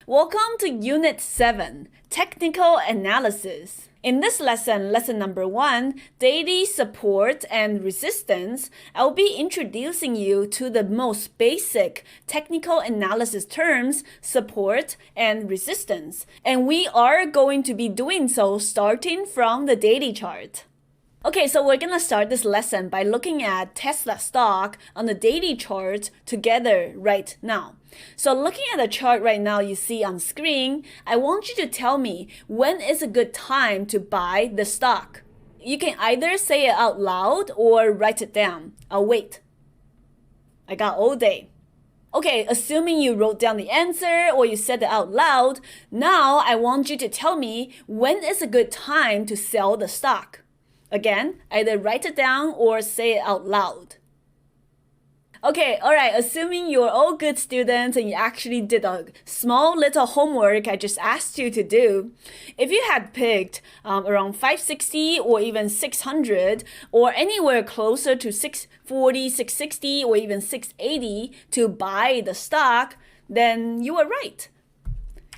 Welcome to Unit 7, Technical Analysis. In this lesson, lesson number 1, Daily Support and Resistance, I'll be introducing you to the most basic technical analysis terms, support and resistance. And we are going to be doing so starting from the daily chart. Okay, so we're gonna start this lesson by looking at Tesla stock on the daily chart together right now. So looking at the chart right now you see on screen, I want you to tell me when is a good time to buy the stock. You can either say it out loud or write it down. I'll wait. I got all day. Okay, assuming you wrote down the answer or you said it out loud, now I want you to tell me when is a good time to sell the stock. Again, either write it down or say it out loud. Okay, alright, assuming you're all good students and you actually did a small little homework I just asked you to do, if you had picked around 560 or even 600 or anywhere closer to 640, 660 or even 680 to buy the stock, then you were right.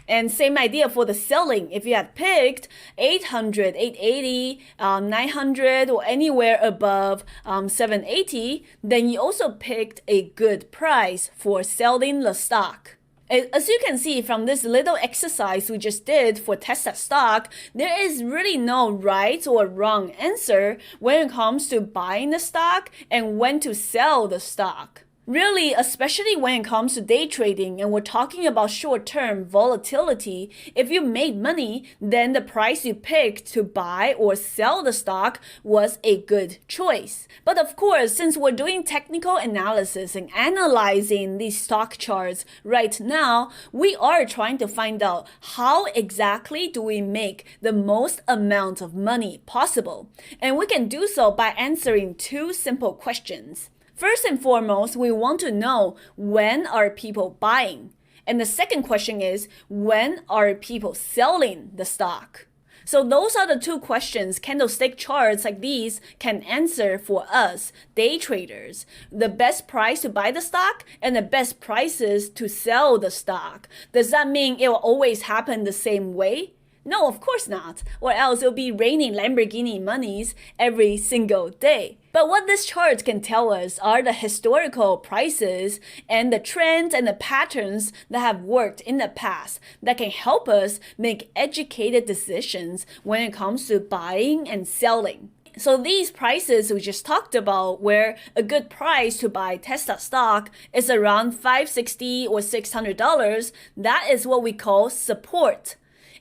And same idea for the selling. If you had picked 800, 880, 900, or anywhere above 780, then you also picked a good price for selling the stock. As you can see from this little exercise we just did for Tesla stock, there is really no right or wrong answer when it comes to buying the stock and when to sell the stock. Really, especially when it comes to day trading and we're talking about short-term volatility, if you made money, then the price you picked to buy or sell the stock was a good choice. But of course, since we're doing technical analysis and analyzing these stock charts right now, we are trying to find out how exactly do we make the most amount of money possible. And we can do so by answering two simple questions. First and foremost, we want to know when are people buying? And the second question is, when are people selling the stock? So those are the two questions candlestick charts like these can answer for us, day traders. The best price to buy the stock and the best prices to sell the stock. Does that mean it will always happen the same way? No, of course not, or else it'll be raining Lamborghini monies every single day. But what this chart can tell us are the historical prices and the trends and the patterns that have worked in the past that can help us make educated decisions when it comes to buying and selling. So these prices we just talked about, where a good price to buy Tesla stock is around $560 or $600, that is what we call support.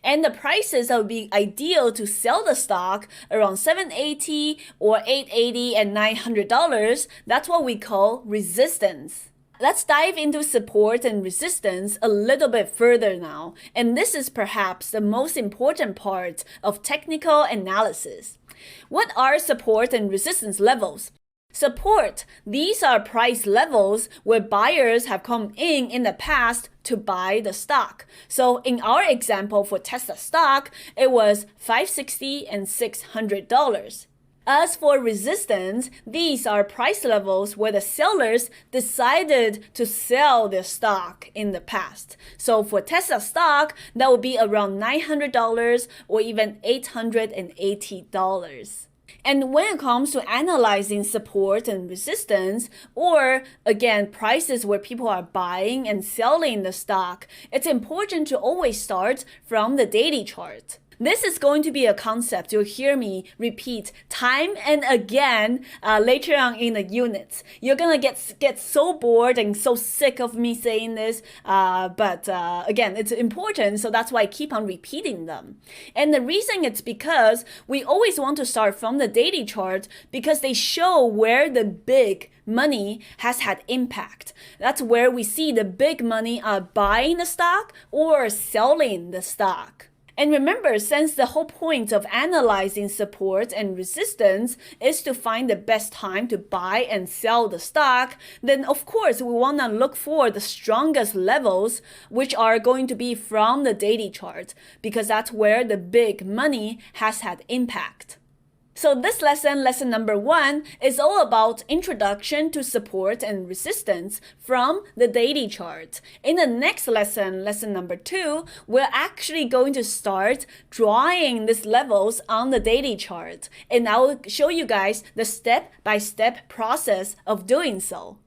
And the prices that would be ideal to sell the stock around $780 or $880 and $900, that's what we call resistance. Let's dive into support and resistance a little bit further now, and this is perhaps the most important part of technical analysis. What are support and resistance levels? Support, these are price levels where buyers have come in the past to buy the stock. So in our example for Tesla stock, it was $560 and $600. As for resistance, these are price levels where the sellers decided to sell their stock in the past. So for Tesla stock, that would be around $900 or even $880. And when it comes to analyzing support and resistance, or again, prices where people are buying and selling the stock, it's important to always start from the daily chart. This is going to be a concept you'll hear me repeat time and again later on in the units. You're gonna get so bored and so sick of me saying this, but again, it's important, so that's why I keep on repeating them. And the reason it's because we always want to start from the daily chart because they show where the big money has had impact. That's where we see the big money are buying the stock or selling the stock. And remember, since the whole point of analyzing support and resistance is to find the best time to buy and sell the stock, then of course we want to look for the strongest levels, which are going to be from the daily chart, because that's where the big money has had impact. So this lesson, lesson number 1, is all about introduction to support and resistance from the daily chart. In the next lesson, lesson number 2, we're actually going to start drawing these levels on the daily chart. And I will show you guys the step-by-step process of doing so.